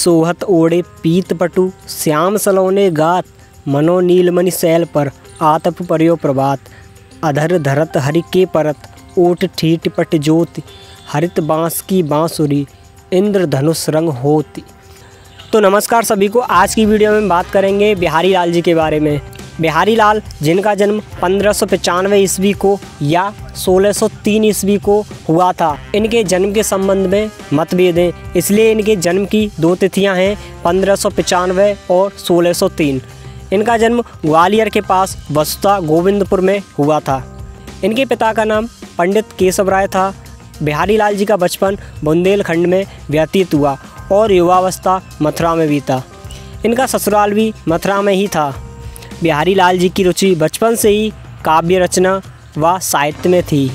सोहत ओढ़े पीत पटु, श्याम सलोने गात, मनो नीलमणि शैल पर, आतप पर्यो प्रभात। अधर धरत हरि के परत, ओट ठीठ पट ज्योति, हरित बांस की बांसुरी, इंद्रधनुष रंग होती। तो नमस्कार सभी को। आज की वीडियो में बात करेंगे बिहारी लाल जी के बारे में। बिहारी लाल जिनका जन्म 1595 ईस्वी को या 1603 ईस्वी को हुआ था। इनके जन्म के संबंध में मतभेद हैं, इसलिए इनके जन्म की दो तिथियां हैं, 1595 और 1603। इनका जन्म ग्वालियर के पास वसुधा गोविंदपुर में हुआ था। इनके पिता का नाम पंडित केशव राय था। बिहारी लाल जी का बचपन बुंदेलखंड में व्यतीत हुआ और युवावस्था मथुरा में बीता। इनका ससुराल भी मथुरा में ही था। बिहारी लाल जी की रुचि बचपन से ही काव्य रचना व साहित्य में थी।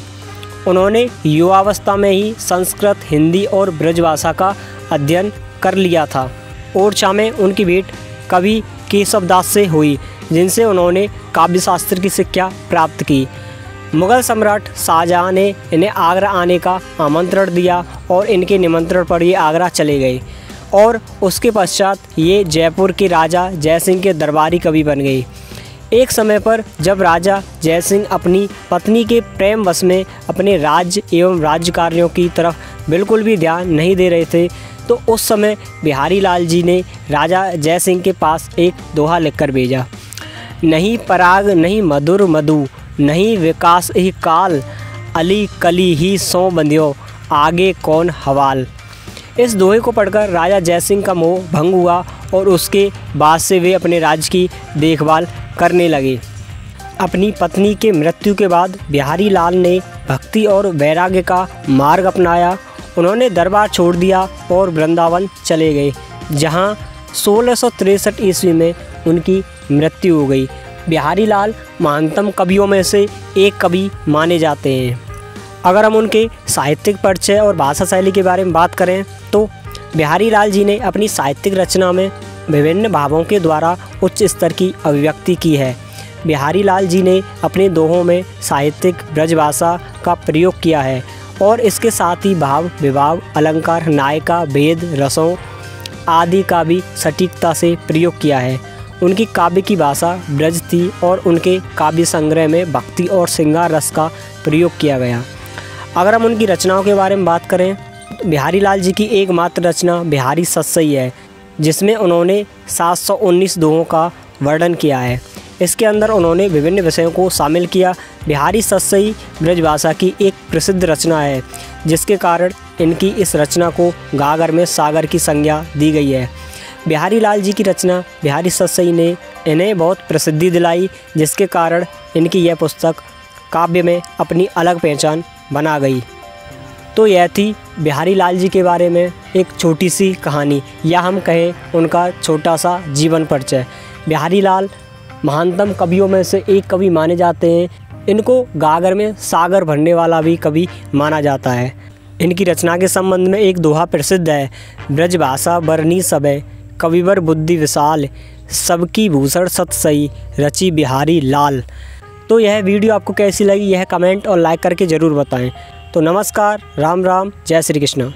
उन्होंने युवावस्था में ही संस्कृत, हिंदी और ब्रजभाषा का अध्ययन कर लिया था। ओरछा में उनकी भेंट कवि केशवदास से हुई, जिनसे उन्होंने काव्यशास्त्र की शिक्षा प्राप्त की। मुगल सम्राट शाहजहां ने इन्हें आगरा आने का आमंत्रण दिया और इनके निमंत्रण पर ये आगरा चले गए और उसके पश्चात ये जयपुर के राजा जयसिंह के दरबारी कवि बन गए। एक समय पर जब राजा जयसिंह अपनी पत्नी के प्रेम वश में अपने राज्य एवं राज्य कार्यों की तरफ बिल्कुल भी ध्यान नहीं दे रहे थे, तो उस समय बिहारी लाल जी ने राजा जयसिंह के पास एक दोहा लिखकर भेजा। नहीं पराग नहीं मधुर मधु, नहीं विकास ही काल, अली कली ही सौ बंध्यो, आगे कौन हवाल। इस दोहे को पढ़कर राजा जयसिंह का मोह भंग हुआ और उसके बाद से वे अपने राज्य की देखभाल करने लगे। अपनी पत्नी के मृत्यु के बाद बिहारी लाल ने भक्ति और वैराग्य का मार्ग अपनाया। उन्होंने दरबार छोड़ दिया और वृंदावन चले गए, जहां 1663 ईस्वी में उनकी मृत्यु हो गई। बिहारी लाल महानतम कवियों में से एक कवि माने जाते हैं। अगर हम उनके साहित्यिक परिचय और भाषा शैली के बारे में बात करें तो बिहारी लाल जी ने अपनी साहित्यिक रचना में विभिन्न भावों के द्वारा उच्च स्तर की अभिव्यक्ति की है। बिहारी लाल जी ने अपने दोहों में साहित्यिक ब्रजभाषा का प्रयोग किया है और इसके साथ ही भाव, विभाव, अलंकार, नायिका, भेद, रसों आदि का भी सटीकता से प्रयोग किया है। उनकी काव्य की भाषा ब्रज थी और उनके काव्य संग्रह में भक्ति और श्रृंगार रस का प्रयोग किया गया। अगर हम उनकी रचनाओं के बारे में बात करें तो बिहारी लाल जी की एकमात्र रचना बिहारी सतसई है, जिसमें उन्होंने 719 दोहों का वर्णन किया है। इसके अंदर उन्होंने विभिन्न विषयों को शामिल किया। बिहारी सतसई ब्रजभाषा की एक प्रसिद्ध रचना है, जिसके कारण इनकी इस रचना को गागर में सागर की संज्ञा दी गई है। बिहारी लाल जी की रचना बिहारी सतसई ने इन्हें बहुत प्रसिद्धि दिलाई, जिसके कारण इनकी यह पुस्तक काव्य में अपनी अलग पहचान बना गई। तो यह थी बिहारी लाल जी के बारे में एक छोटी सी कहानी, या हम कहें उनका छोटा सा जीवन परिचय। बिहारी लाल महानतम कवियों में से एक कवि माने जाते हैं। इनको गागर में सागर भरने वाला भी कवि माना जाता है। इनकी रचना के संबंध में एक दोहा प्रसिद्ध है, ब्रजभाषा बरनी सबे, कविवर बुद्धि विशाल, सबकी भूषण सतसई, रची बिहारी लाल। तो यह वीडियो आपको कैसी लगी, यह कमेंट और लाइक करके ज़रूर बताएं। तो नमस्कार, राम राम, जय श्री कृष्ण।